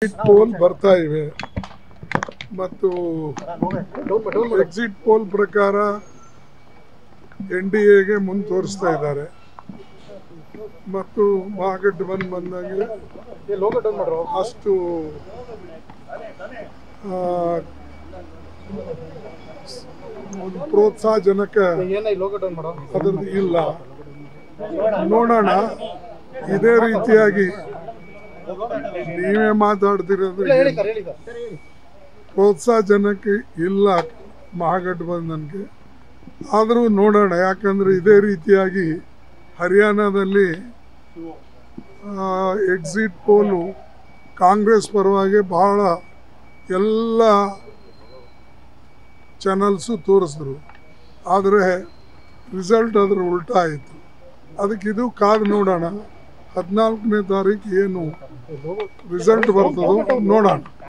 Pole ಬರ್ತಾ ಇವೆ ಮತ್ತು ಎಕ್ಸಿಟ್ ಪೋಲ್ ಪ್ರಕಾರ NDAಗೆ ಮುಂದೆ ತೋರಿಸ್ತಾ ಇದ್ದಾರೆ ಮತ್ತು ಮಹಾಗಠಬಂಧನ್ ಬಂದಂಗೆ ಅಷ್ಟು ಒಂದು ಪ್ರೋತ್ಸಾಹಜನಕ ಅದರದ್ದು ಇಲ್ಲ. ನೋಡೋಣ. ಇದೇ ರೀತಿಯಾಗಿ ನೀವೇ ಮಾತಾಡ್ತಿರೋದ್ರೆ ಪ್ರೋತ್ಸಾಹಜನಕ ಇಲ್ಲ ಮಹಾಗಠಬಂಧನ್ಗೆ. ಆದರೂ ನೋಡೋಣ, ಯಾಕಂದರೆ ಇದೇ ರೀತಿಯಾಗಿ ಹರಿಯಾಣದಲ್ಲಿ ಎಕ್ಸಿಟ್ ಪೋಲು ಕಾಂಗ್ರೆಸ್ ಪರವಾಗಿ ಬಹಳ ಎಲ್ಲ ಚಾನಲ್ಸು ತೋರಿಸಿದ್ರು, ಆದರೆ ರಿಸಲ್ಟ್ ಅದರ ಉಲ್ಟಾ ಆಯಿತು. ಅದಕ್ಕೆ ಇದು ಕಾದು ನೋಡೋಣ. 14ನೇ ತಾರೀಕು ಏನು ರಿಸಲ್ಟ್ ಬರ್ತದೋ ನೋಡೋಣ.